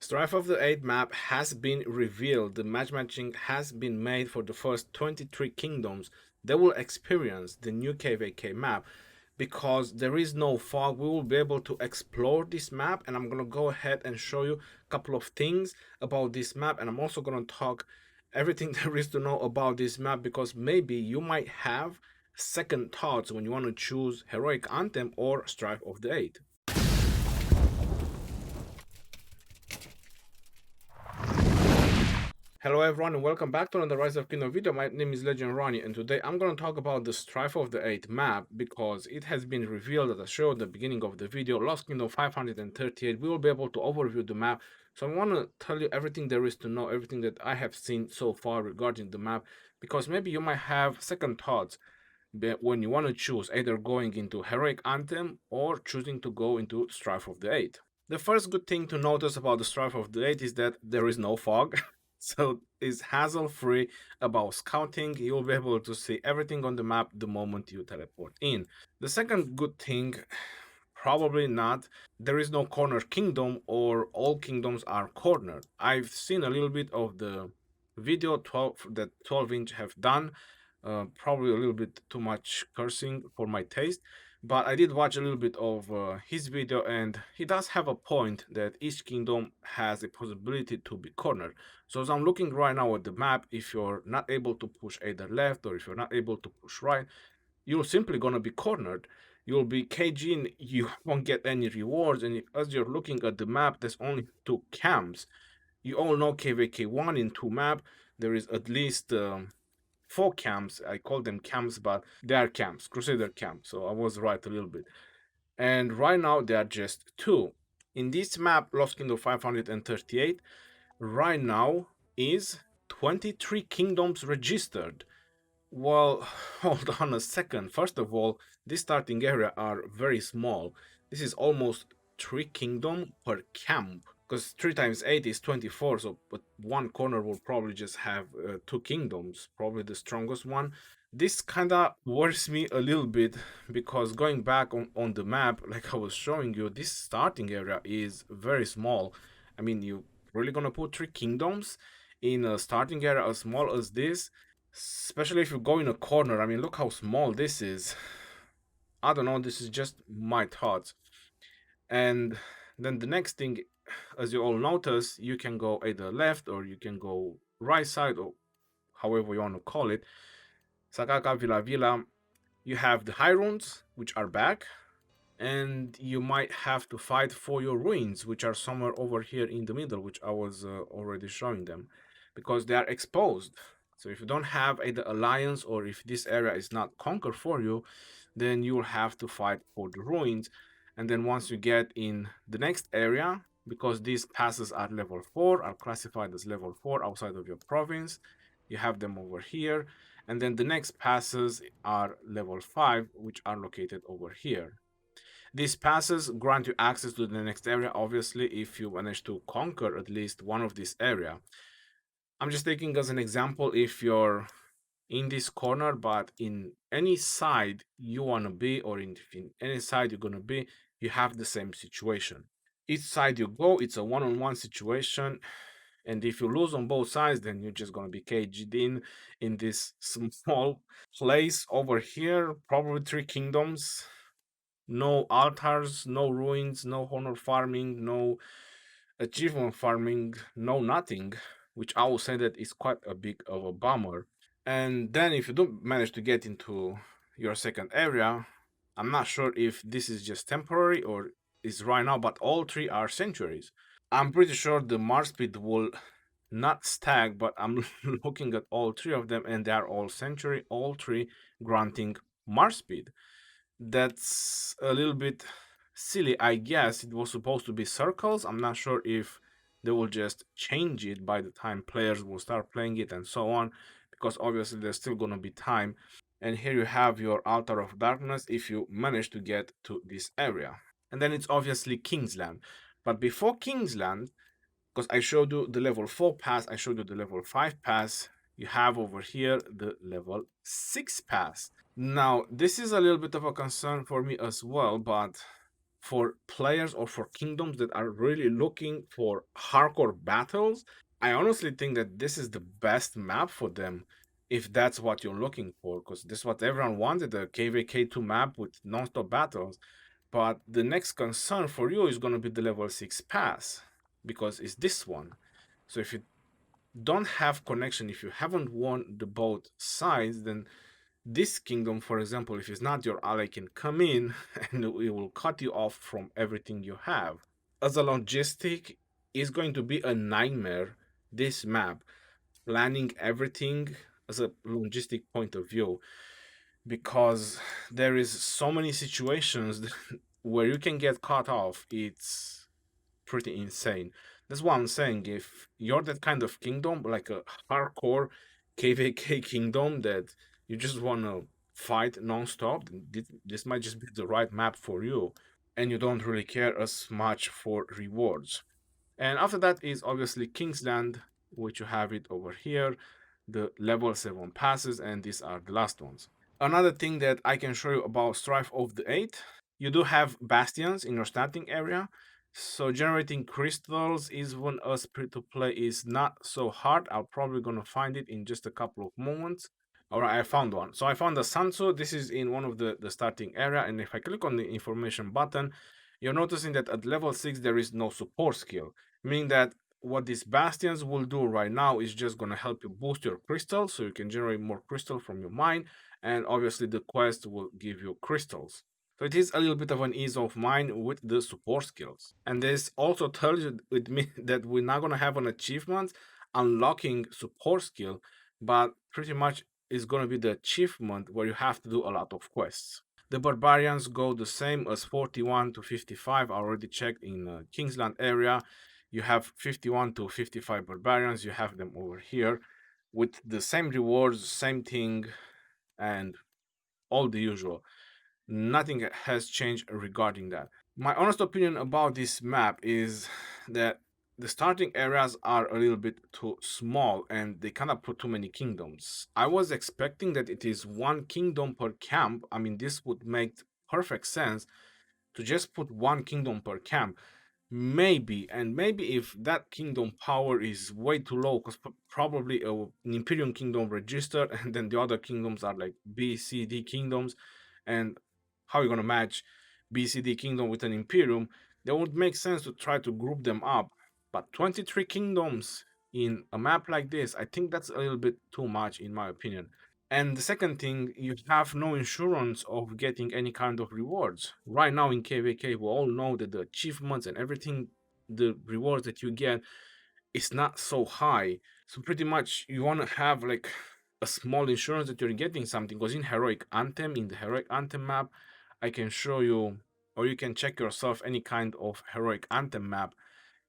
Strife of the 8 map has been revealed. The matching has been made for the first 23 kingdoms. They will experience the new KVK map because there is no fog. We will be able to explore this map, and I'm going to go ahead and show you a couple of things about this map, and I'm also going to talk everything there is to know about this map because maybe you might have second thoughts when you want to choose Heroic Anthem or Strife of the 8. Hello everyone and welcome back to another Rise of Kingdom video. My name is Legend Ronnie and today I'm going to talk about the Strife of the 8 map because it has been revealed as I showed at the beginning of the video. Lost Kingdom 538, we will be able to overview the map. So I want to tell you everything there is to know, everything that I have seen so far regarding the map, because maybe you might have second thoughts when you want to choose either going into Heroic Anthem or choosing to go into Strife of the 8. The first good thing to notice about the Strife of the 8 is that there is no fog. So it's hassle-free about scouting. You'll be able to see everything on the map the moment you teleport in. The second good thing, probably not, there is no corner kingdom or all kingdoms are cornered. I've seen a little bit of the video 12 that 12-inch have done. Probably a little bit too much cursing for my taste, but I did watch a little bit of his video, and he does have a point that each kingdom has a possibility to be cornered. So as I'm looking right now at the map, if you're not able to push either left or if you're not able to push right, you're simply gonna be cornered. You'll be KG'ing, you won't get any rewards, and as you're looking at the map, there's only two camps. You all know KVK 1 in 2 map, there is at least 4 camps. I call them camps, but they are camps, Crusader camps. So I was right a little bit. And right now they are just 2. In this map, Lost Kingdom 538, right now is 23 kingdoms registered. Well, hold on a second. First of all, this starting area are very small. This is almost 3 kingdom per camp, because 3 times 8 is 24, so but one corner will probably just have 2 kingdoms, probably the strongest one. This kind of worries me a little bit because going back on the map, like I was showing you, this starting area is very small. I mean, you really gonna put 3 kingdoms in a starting area as small as this? Especially if you go in a corner. I mean, look how small this is. I don't know, this is just my thoughts. And then the next thing, as you all notice, you can go either left or you can go right side, or however you want to call it. Sakaka Villa Villa, you have the high runes, which are back, and you might have to fight for your ruins, which are somewhere over here in the middle, which I was already showing them, because they are exposed. So if you don't have either alliance or if this area is not conquered for you, then you'll have to fight for the ruins. And then once you get in the next area, because these passes are level 4, are classified as level 4 outside of your province, you have them over here. And then the next passes are level 5, which are located over here. These passes grant you access to the next area, obviously, if you manage to conquer at least one of this area. I'm just taking as an example, if you're in this corner, but in any side you want to be, or in any side you're going to be, you have the same situation. Each side you go, it's a one-on-one situation, and if you lose on both sides, then you're just going to be caged in this small place over here, probably 3 kingdoms. No altars, no ruins, no honor farming, no achievement farming, no nothing, which I will say that is quite a big of a bummer. And then if you do manage to get into your second area, I'm not sure if this is just temporary or is right now, but all 3 are sanctuaries. I'm pretty sure the Mars speed will not stack, but I'm looking at all 3 of them and they are all sanctuary, all 3 granting Mars speed. That's a little bit silly, I guess. It was supposed to be circles. I'm not sure if they will just change it by the time players will start playing it and so on, because obviously there's still going to be time. And here you have your Altar of Darkness if you manage to get to this area. And then it's obviously Kingsland. But before Kingsland, because I showed you the level 4 pass, I showed you the level 5 pass, you have over here the level 6 pass. Now, this is a little bit of a concern for me as well, but for players or for kingdoms that are really looking for hardcore battles, I honestly think that this is the best map for them if that's what you're looking for, because this is what everyone wanted, a KVK2 map with non-stop battles. But the next concern for you is going to be the level 6 pass, because it's this one. So if you don't have connection, if you haven't won the both sides, then this kingdom, for example, if it's not your ally, can come in and it will cut you off from everything you have. As a logistic, it's going to be a nightmare, this map, planning everything as a logistic point of view, because there is so many situations where you can get cut off. It's pretty insane. That's what I'm saying. If you're that kind of kingdom, like a hardcore KVK kingdom that you just want to fight nonstop, this might just be the right map for you. And you don't really care as much for rewards. And after that is obviously Kingsland, which you have it over here, the level 7 passes, and these are the last ones. Another thing that I can show you about Strife of the 8, you do have bastions in your starting area. So generating crystals even as free-to-play is not so hard. I'm probably gonna find it in just a couple of moments. All right, I found one. So I found the Sanso. This is in one of the starting area. And if I click on the information button, you're noticing that at level 6, there is no support skill, meaning that what these bastions will do right now is just going to help you boost your crystals so you can generate more crystal from your mine. And obviously the quest will give you crystals. So it is a little bit of an ease of mind with the support skills. And this also tells you with me that we're not going to have an achievement unlocking support skill, but pretty much is going to be the achievement where you have to do a lot of quests. The barbarians go the same as 41 to 55. I already checked in Kingsland area. You have 51 to 55 barbarians. You have them over here with the same rewards, same thing, and all the usual. Nothing has changed regarding that. My honest opinion about this map is that the starting areas are a little bit too small and they kind of put too many kingdoms. I was expecting that it is one kingdom per camp. I mean, this would make perfect sense to just put one kingdom per camp. Maybe, and maybe if that kingdom power is way too low, because probably an Imperium kingdom registered, and then the other kingdoms are like B, C, D kingdoms, and how are you gonna match B, C, D kingdom with an Imperium? That would make sense to try to group them up. But 23 kingdoms in a map like this, I think that's a little bit too much in my opinion. And the second thing, you have no insurance of getting any kind of rewards. Right now in KVK, we all know that the achievements and everything, the rewards that you get, is not so high. So pretty much you want to have like a small insurance that you're getting something. Because in Heroic Anthem, in the Heroic Anthem map, I can show you, or you can check yourself any kind of Heroic Anthem map.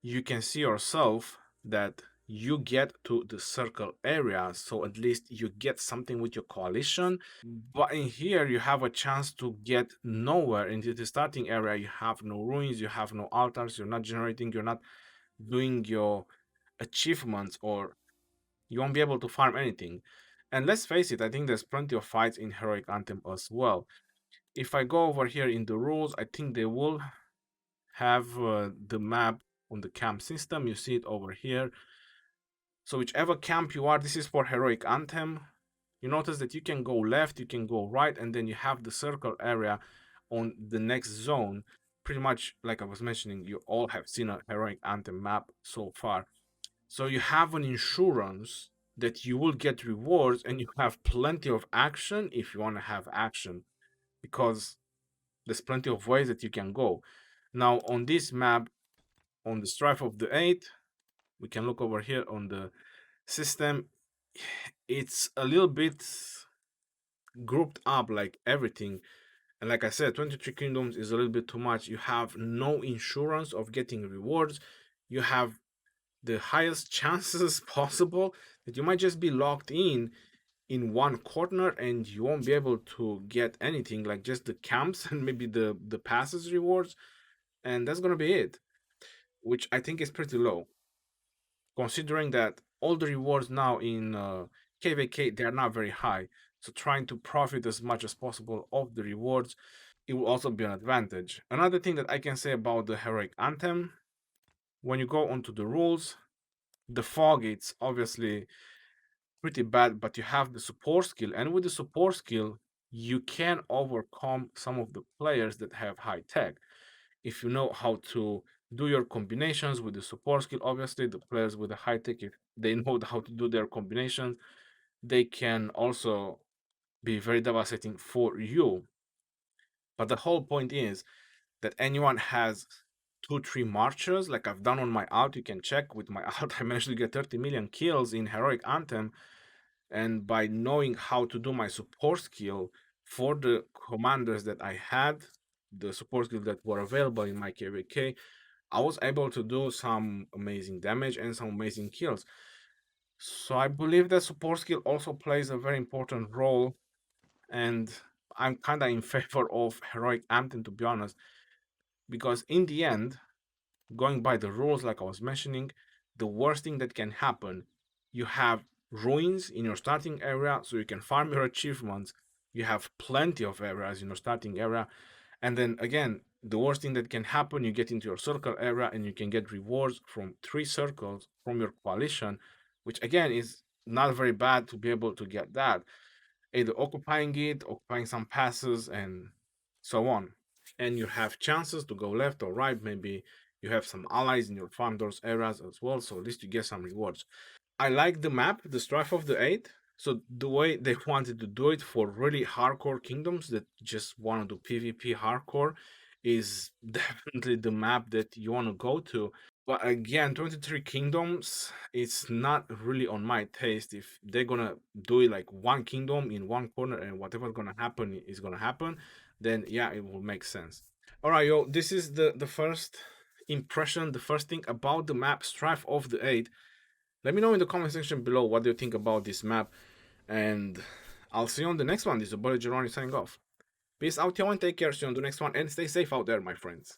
You can see yourself that you get to the circle area, so at least you get something with your coalition. But in here you have a chance to get nowhere. Into the starting area you have no ruins, you have no altars, you're not generating, you're not doing your achievements, or you won't be able to farm anything. And let's face it, I think there's plenty of fights in Heroic Anthem as well. If I go over here in the rules, I think they will have the map on the camp system. You see it over here. So whichever camp you are, this is for Heroic Anthem. You notice that you can go left, you can go right, and then you have the circle area on the next zone. Pretty much like I was mentioning, you all have seen a Heroic Anthem map so far. So you have an insurance that you will get rewards and you have plenty of action if you want to have action, because there's plenty of ways that you can go. Now on this map, on the Strife of the 8, we can look over here on the system. It's a little bit grouped up like everything. And like I said, 23 kingdoms is a little bit too much. You have no insurance of getting rewards. You have the highest chances possible that you might just be locked in one corner and you won't be able to get anything, like just the camps and maybe the passes rewards, and that's gonna be it, which I think is pretty low considering that all the rewards now in KVK, they are not very high. So trying to profit as much as possible of the rewards it will also be an advantage. Another thing that I can say about the heroic anthem, when you go onto the rules, the fog, it's obviously pretty bad, but you have the support skill, and with the support skill you can overcome some of the players that have high tech. If you know how to do your combinations with the support skill, obviously the players with the high tech, if they know how to do their combinations, they can also be very devastating for you. But the whole point is that anyone has 2-3 marches, like I've done on my alt. You can check with my alt, I managed to get 30 million kills in heroic anthem. And by knowing how to do my support skill for the commanders that I had, the support skills that were available in my KVK, I was able to do some amazing damage and some amazing kills. So I believe that support skill also plays a very important role, and I'm kind of in favor of heroic anthem, to be honest, because in the end, going by the rules like I was mentioning, the worst thing that can happen, you have ruins in your starting area, so you can farm your achievements. You have plenty of areas in your starting area, and then again, the worst thing that can happen, you get into your circle area and you can get rewards from 3 circles from your coalition, which again is not very bad to be able to get that. Either occupying it, occupying some passes, and so on. And you have chances to go left or right. Maybe you have some allies in your farm doors areas as well, so at least you get some rewards. I like the map, the Strife of the Eight. So the way they wanted to do it for really hardcore kingdoms that just want to do PvP hardcore is definitely the map that you want to go to. But again, 23 kingdoms, it's not really on my taste. If they're gonna do it like one kingdom in one corner and whatever's gonna happen is gonna happen, then yeah, it will make sense. All right, yo, this is the first impression, the first thing about the map Strife of the Eight. Let me know in the comment section below what do you think about this map, and I'll see you on the next one. This is your boy Geroni signing off. Peace out, y'all, and take care. See you on the next one, and stay safe out there, my friends.